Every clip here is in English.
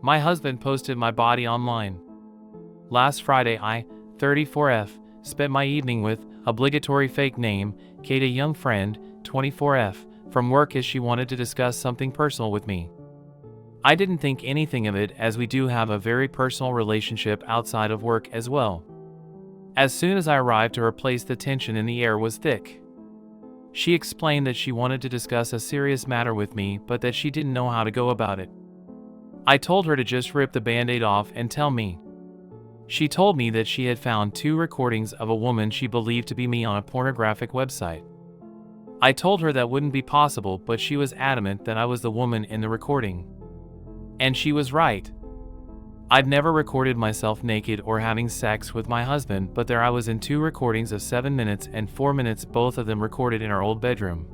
My husband posted my body online. Last Friday I, 34F, spent my evening with obligatory fake name, Kate, a young friend, 24F, from work as she wanted to discuss something personal with me. I didn't think anything of it as we do have a very personal relationship outside of work as well. As soon as I arrived to her place, the tension in the air was thick. She explained that she wanted to discuss a serious matter with me, but that she didn't know how to go about it. I told her to just rip the band-aid off and tell me. She told me that she had found 2 recordings of a woman she believed to be me on a pornographic website. I told her that wouldn't be possible, but she was adamant that I was the woman in the recording. And she was right. I'd never recorded myself naked or having sex with my husband, but there I was in 2 recordings of 7 minutes and 4 minutes, both of them recorded in our old bedroom.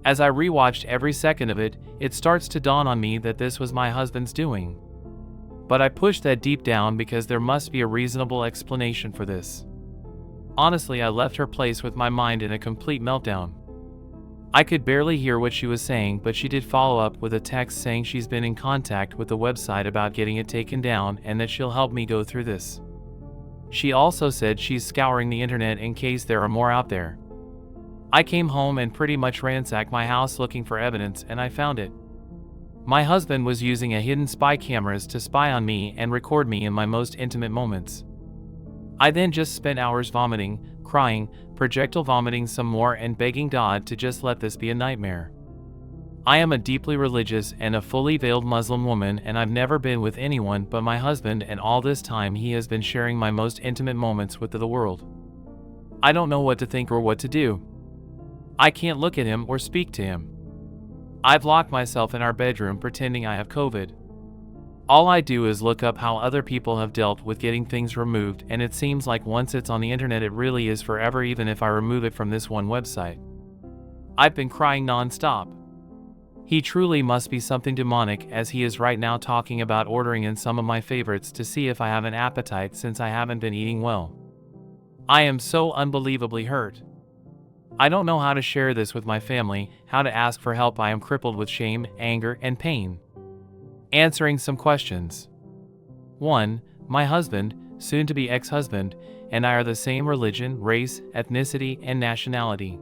As I rewatched every second of it, it starts to dawn on me that this was my husband's doing. But I pushed that deep down because there must be a reasonable explanation for this. Honestly, I left her place with my mind in a complete meltdown. I could barely hear what she was saying, but she did follow up with a text saying she's been in contact with the website about getting it taken down and that she'll help me go through this. She also said she's scouring the internet in case there are more out there. I came home and pretty much ransacked my house looking for evidence, and I found it. My husband was using a hidden spy cameras to spy on me and record me in my most intimate moments. I then just spent hours vomiting, crying, projectile vomiting some more, and begging God to just let this be a nightmare. I am a deeply religious and a fully veiled Muslim woman, and I've never been with anyone but my husband, and all this time he has been sharing my most intimate moments with the world. I don't know what to think or what to do. I can't look at him or speak to him. I've locked myself in our bedroom pretending I have COVID. All I do is look up how other people have dealt with getting things removed, and it seems like once it's on the internet it really is forever, even if I remove it from this one website. I've been crying non-stop. He truly must be something demonic, as he is right now talking about ordering in some of my favorites to see if I have an appetite since I haven't been eating well. I am so unbelievably hurt. I don't know how to share this with my family, how to ask for help. I am crippled with shame, anger, and pain. Answering some questions. 1. My husband, soon to be ex-husband, and I are the same religion, race, ethnicity, and nationality.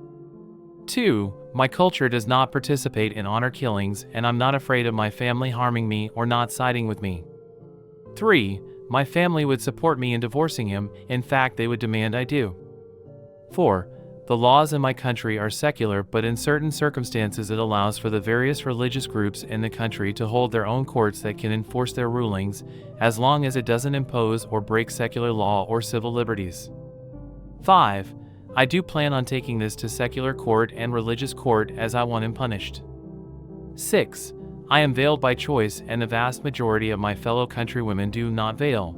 2. My culture does not participate in honor killings, and I'm not afraid of my family harming me or not siding with me. 3. My family would support me in divorcing him, in fact they would demand I do. 4. The laws in my country are secular, but in certain circumstances it allows for the various religious groups in the country to hold their own courts that can enforce their rulings, as long as it doesn't impose or break secular law or civil liberties. 5. I do plan on taking this to secular court and religious court, as I want him punished. 6. I am veiled by choice, and the vast majority of my fellow countrywomen do not veil.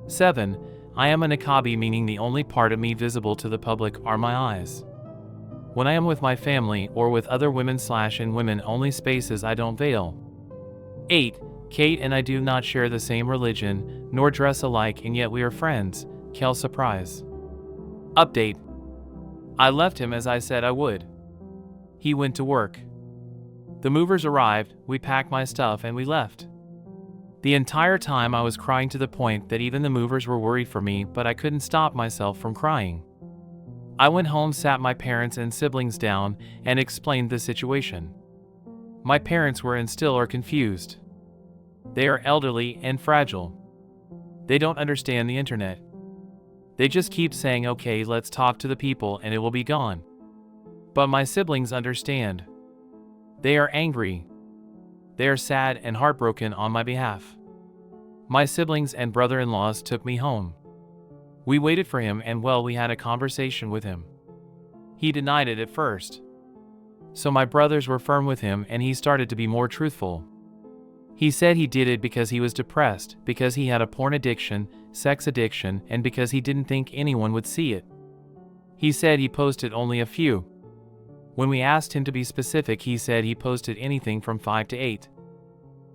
7. I am a niqabi, meaning the only part of me visible to the public are my eyes. When I am with my family or with other women/in women-only spaces I don't veil. 8. Kate and I do not share the same religion, nor dress alike, and yet we are friends. Kel surprise. Update. I left him as I said I would. He went to work. The movers arrived, we packed my stuff, and we left. The entire time I was crying to the point that even the movers were worried for me, but I couldn't stop myself from crying. I went home, sat my parents and siblings down, and explained the situation. My parents were and still are confused. They are elderly and fragile. They don't understand the internet. They just keep saying, okay, let's talk to the people and it will be gone. But my siblings understand. They are angry. They are sad and heartbroken on my behalf. My siblings and brother-in-laws took me home. We waited for him and we had a conversation with him. He denied it at first. So my brothers were firm with him and he started to be more truthful. He said he did it because he was depressed, because he had a porn addiction, sex addiction, and because he didn't think anyone would see it. He said he posted only a few. When we asked him to be specific, he said he posted anything from 5 to 8.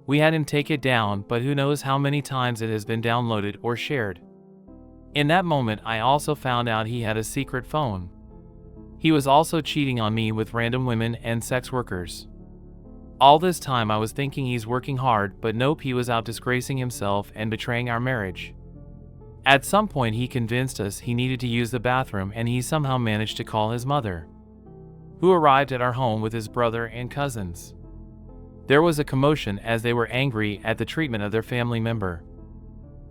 We had him take it down, but who knows how many times it has been downloaded or shared. In that moment, I also found out he had a secret phone. He was also cheating on me with random women and sex workers. All this time I was thinking he's working hard, but nope, he was out disgracing himself and betraying our marriage. At some point he convinced us he needed to use the bathroom, and he somehow managed to call his mother, who arrived at our home with his brother and cousins. There was a commotion as they were angry at the treatment of their family member.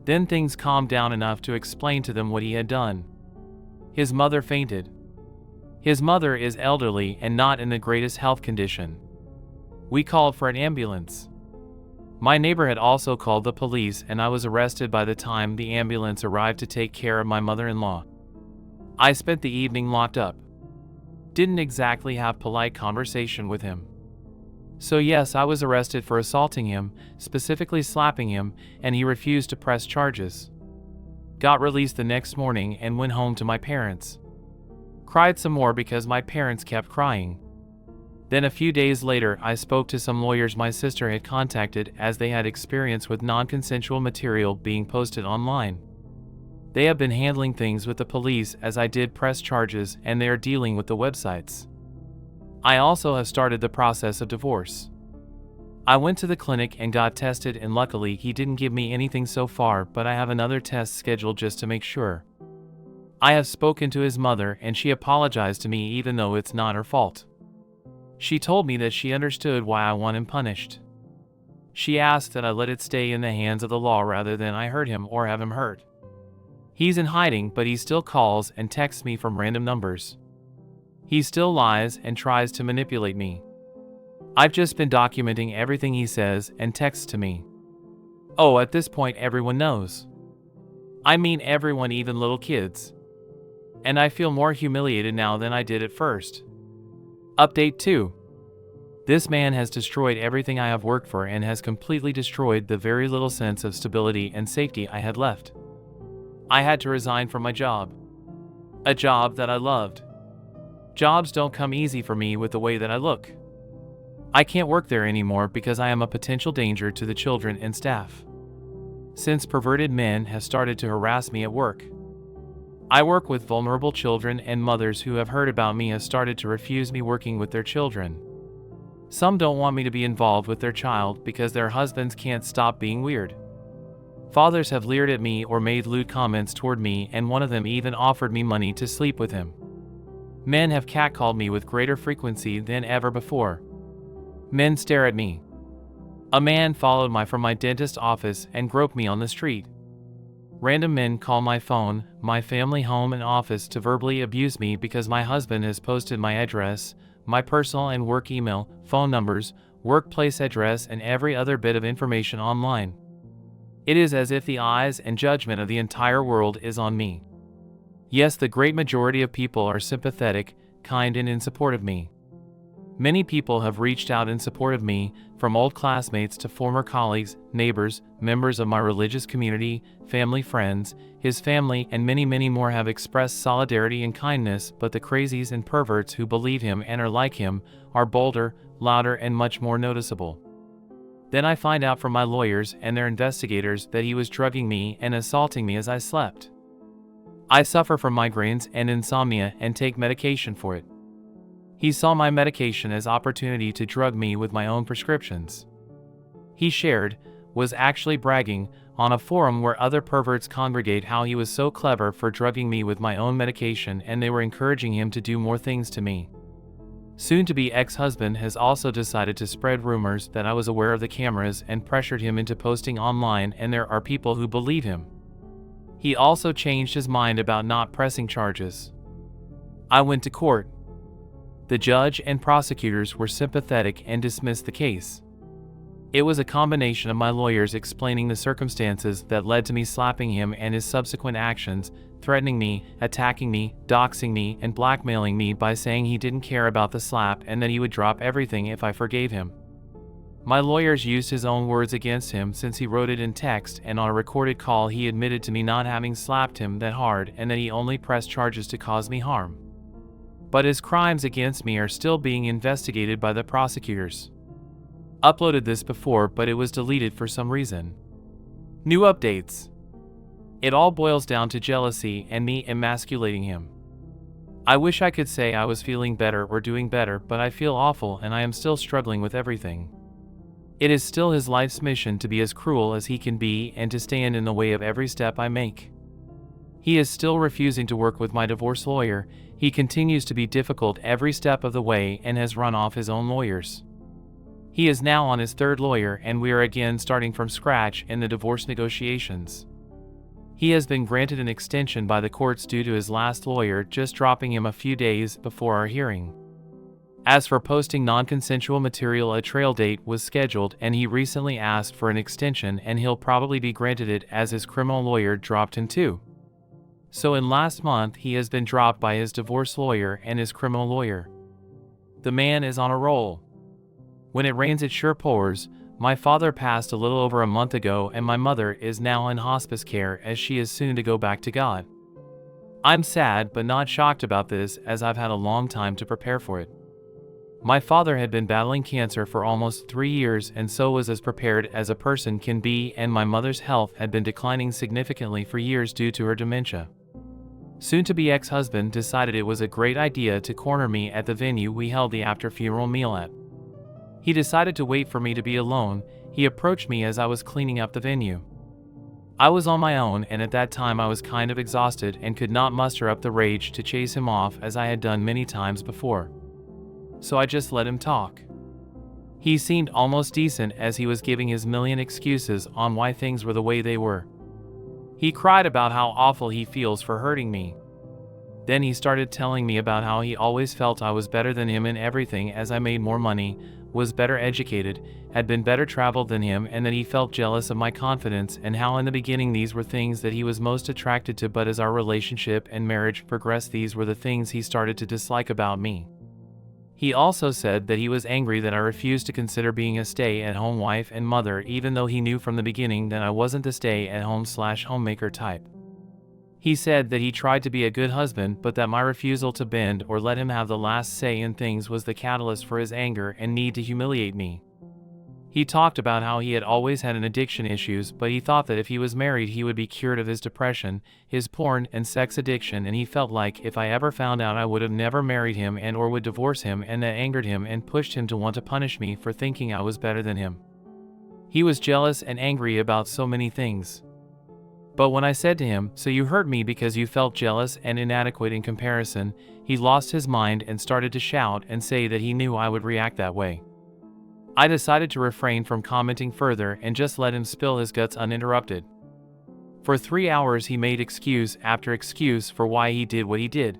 Then things calmed down enough to explain to them what he had done. His mother fainted. His mother is elderly and not in the greatest health condition. We called for an ambulance. My neighbor had also called the police, and I was arrested by the time the ambulance arrived to take care of my mother-in-law. I spent the evening locked up. Didn't exactly have polite conversation with him. So yes, I was arrested for assaulting him, specifically slapping him, and he refused to press charges. Got released the next morning and went home to my parents. Cried some more because my parents kept crying. Then a few days later I spoke to some lawyers my sister had contacted, as they had experience with non-consensual material being posted online. They have been handling things with the police as I did press charges, and they are dealing with the websites. I also have started the process of divorce. I went to the clinic and got tested, and luckily he didn't give me anything so far, but I have another test scheduled just to make sure. I have spoken to his mother and she apologized to me even though it's not her fault. She told me that she understood why I want him punished. She asked that I let it stay in the hands of the law rather than I hurt him or have him hurt. He's in hiding, but he still calls and texts me from random numbers. He still lies and tries to manipulate me. I've just been documenting everything he says and texts to me. Oh, at this point everyone knows. I mean everyone, even little kids. And I feel more humiliated now than I did at first. Update 2. This man has destroyed everything I have worked for and has completely destroyed the very little sense of stability and safety I had left. I had to resign from my job. A job that I loved. Jobs don't come easy for me with the way that I look. I can't work there anymore because I am a potential danger to the children and staff. Since perverted men have started to harass me at work. I work with vulnerable children, and mothers who have heard about me have started to refuse me working with their children. Some don't want me to be involved with their child because their husbands can't stop being weird. Fathers have leered at me or made lewd comments toward me, and one of them even offered me money to sleep with him. Men have catcalled me with greater frequency than ever before. Men stare at me. A man followed me from my dentist office and groped me on the street. Random men call my phone, my family home and office to verbally abuse me because my husband has posted my address, my personal and work email, phone numbers, workplace address, and every other bit of information online. It is as if the eyes and judgment of the entire world is on me. Yes, the great majority of people are sympathetic, kind, and in support of me. Many people have reached out in support of me, from old classmates to former colleagues, neighbors, members of my religious community, family, friends, his family, and many, many more have expressed solidarity and kindness, but the crazies and perverts who believe him and are like him are bolder, louder, and much more noticeable. Then I find out from my lawyers and their investigators that he was drugging me and assaulting me as I slept. I suffer from migraines and insomnia and take medication for it. He saw my medication as opportunity to drug me with my own prescriptions. He was actually bragging on a forum where other perverts congregate how he was so clever for drugging me with my own medication, and they were encouraging him to do more things to me. Soon-to-be ex-husband has also decided to spread rumors that I was aware of the cameras and pressured him into posting online, and there are people who believe him. He also changed his mind about not pressing charges. I went to court. The judge and prosecutors were sympathetic and dismissed the case. It was a combination of my lawyers explaining the circumstances that led to me slapping him and his subsequent actions, threatening me, attacking me, doxing me, and blackmailing me by saying he didn't care about the slap and that he would drop everything if I forgave him. My lawyers used his own words against him since he wrote it in text, and on a recorded call he admitted to me not having slapped him that hard and that he only pressed charges to cause me harm. But his crimes against me are still being investigated by the prosecutors. Uploaded this before, but it was deleted for some reason. New updates. It all boils down to jealousy and me emasculating him. I wish I could say I was feeling better or doing better, but I feel awful and I am still struggling with everything. It is still his life's mission to be as cruel as he can be and to stand in the way of every step I make. He is still refusing to work with my divorce lawyer. He continues to be difficult every step of the way and has run off his own lawyers. He is now on his third lawyer and we are again starting from scratch in the divorce negotiations. He has been granted an extension by the courts due to his last lawyer just dropping him a few days before our hearing. As for posting non-consensual material, a trail date was scheduled and he recently asked for an extension and he'll probably be granted it as his criminal lawyer dropped him too. So in last month he has been dropped by his divorce lawyer and his criminal lawyer. The man is on a roll. When it rains it sure pours. My father passed a little over a month ago and my mother is now in hospice care as she is soon to go back to God. I'm sad but not shocked about this as I've had a long time to prepare for it. My father had been battling cancer for almost 3 years and so was as prepared as a person can be, and my mother's health had been declining significantly for years due to her dementia. Soon-to-be ex-husband decided it was a great idea to corner me at the venue we held the after-funeral meal at. He decided to wait for me to be alone. He approached me as I was cleaning up the venue. I was on my own and at that time I was kind of exhausted and could not muster up the rage to chase him off as I had done many times before. So I just let him talk. He seemed almost decent as he was giving his million excuses on why things were the way they were. He cried about how awful he feels for hurting me. Then he started telling me about how he always felt I was better than him in everything as I made more money, was better educated, had been better traveled than him, and that he felt jealous of my confidence, and how in the beginning these were things that he was most attracted to, but as our relationship and marriage progressed these were the things he started to dislike about me. He also said that he was angry that I refused to consider being a stay-at-home wife and mother even though he knew from the beginning that I wasn't the stay-at-home/homemaker type. He said that he tried to be a good husband but that my refusal to bend or let him have the last say in things was the catalyst for his anger and need to humiliate me. He talked about how he had always had an addiction issues, but he thought that if he was married he would be cured of his depression, his porn and sex addiction, and he felt like if I ever found out I would have never married him and or would divorce him, and that angered him and pushed him to want to punish me for thinking I was better than him. He was jealous and angry about so many things. But when I said to him, "So you hurt me because you felt jealous and inadequate in comparison," he lost his mind and started to shout and say that he knew I would react that way. I decided to refrain from commenting further and just let him spill his guts uninterrupted. For 3 hours he made excuse after excuse for why he did what he did.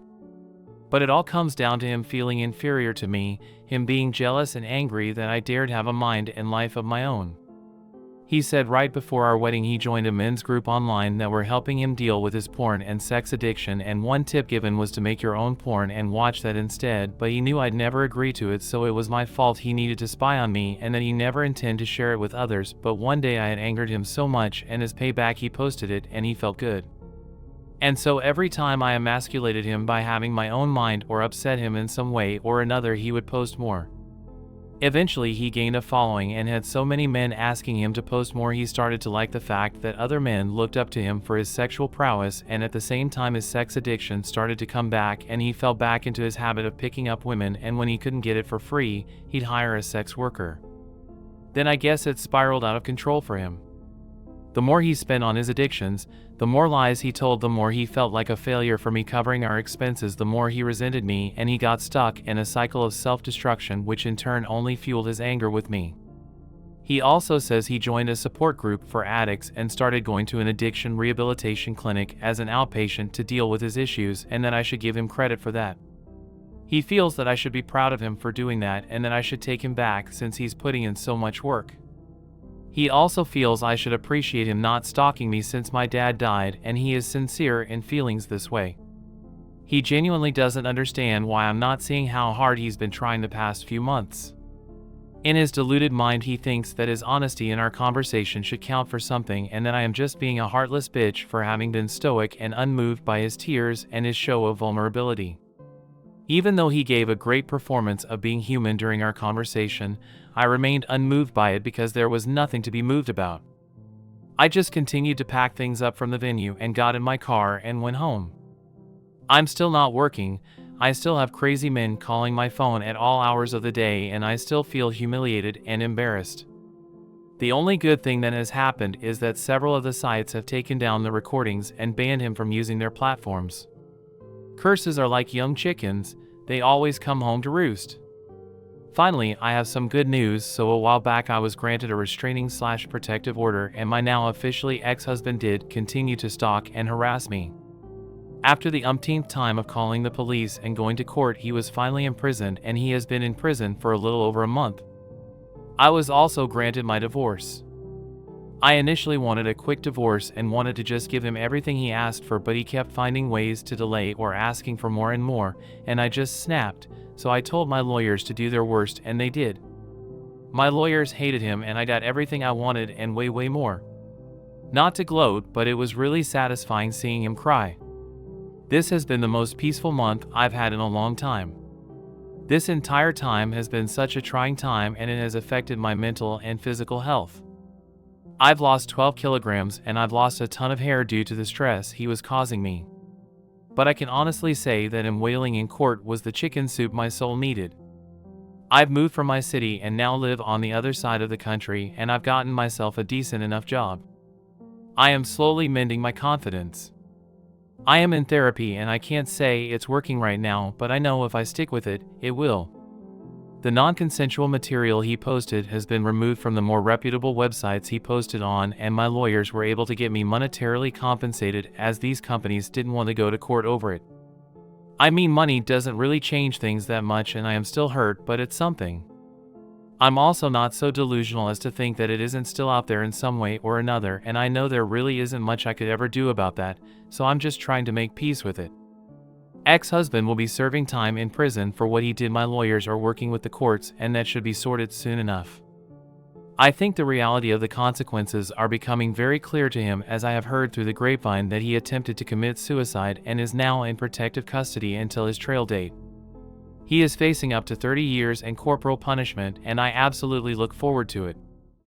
But it all comes down to him feeling inferior to me, him being jealous and angry that I dared have a mind and life of my own. He said right before our wedding he joined a men's group online that were helping him deal with his porn and sex addiction, and one tip given was to make your own porn and watch that instead, but he knew I'd never agree to it, so it was my fault he needed to spy on me and that he never intended to share it with others. But one day I had angered him so much, and as payback he posted it and he felt good. And so every time I emasculated him by having my own mind or upset him in some way or another he would post more. Eventually he gained a following and had so many men asking him to post more he started to like the fact that other men looked up to him for his sexual prowess, and at the same time his sex addiction started to come back and he fell back into his habit of picking up women, and when he couldn't get it for free, he'd hire a sex worker. Then I guess it spiraled out of control for him. The more he spent on his addictions, the more lies he told, the more he felt like a failure for me covering our expenses, the more he resented me, and he got stuck in a cycle of self-destruction which in turn only fueled his anger with me. He also says he joined a support group for addicts and started going to an addiction rehabilitation clinic as an outpatient to deal with his issues, and that I should give him credit for that. He feels that I should be proud of him for doing that and that I should take him back since he's putting in so much work. He also feels I should appreciate him not stalking me since my dad died, and he is sincere in feelings this way. He genuinely doesn't understand why I'm not seeing how hard he's been trying the past few months. In his deluded mind he thinks that his honesty in our conversation should count for something, and that I am just being a heartless bitch for having been stoic and unmoved by his tears and his show of vulnerability. Even though he gave a great performance of being human during our conversation, I remained unmoved by it because there was nothing to be moved about. I just continued to pack things up from the venue and got in my car and went home. I'm still not working, I still have crazy men calling my phone at all hours of the day, and I still feel humiliated and embarrassed. The only good thing that has happened is that several of the sites have taken down the recordings and banned him from using their platforms. Curses are like young chickens, they always come home to roost. Finally, I have some good news. So a while back I was granted a restraining/protective order, and my now officially ex-husband did continue to stalk and harass me. After the umpteenth time of calling the police and going to court, he was finally imprisoned, and he has been in prison for a little over a month. I was also granted my divorce. I initially wanted a quick divorce and wanted to just give him everything he asked for, but he kept finding ways to delay or asking for more and more, and I just snapped, so I told my lawyers to do their worst, and they did. My lawyers hated him, and I got everything I wanted and way more. Not to gloat, but it was really satisfying seeing him cry. This has been the most peaceful month I've had in a long time. This entire time has been such a trying time, and it has affected my mental and physical health. I've lost 12 kilograms and I've lost a ton of hair due to the stress he was causing me. But I can honestly say that him wailing in court was the chicken soup my soul needed. I've moved from my city and now live on the other side of the country, and I've gotten myself a decent enough job. I am slowly mending my confidence. I am in therapy, and I can't say it's working right now, but I know if I stick with it, it will. The non-consensual material he posted has been removed from the more reputable websites he posted on, and my lawyers were able to get me monetarily compensated, as these companies didn't want to go to court over it. I mean, money doesn't really change things that much, and I am still hurt, but it's something. I'm also not so delusional as to think that it isn't still out there in some way or another, and I know there really isn't much I could ever do about that, so I'm just trying to make peace with it. Ex-husband will be serving time in prison for what he did. My lawyers are working with the courts, and that should be sorted soon enough. I think the reality of the consequences are becoming very clear to him, as I have heard through the grapevine that he attempted to commit suicide and is now in protective custody until his trial date. He is facing up to 30 years and corporal punishment, and I absolutely look forward to it.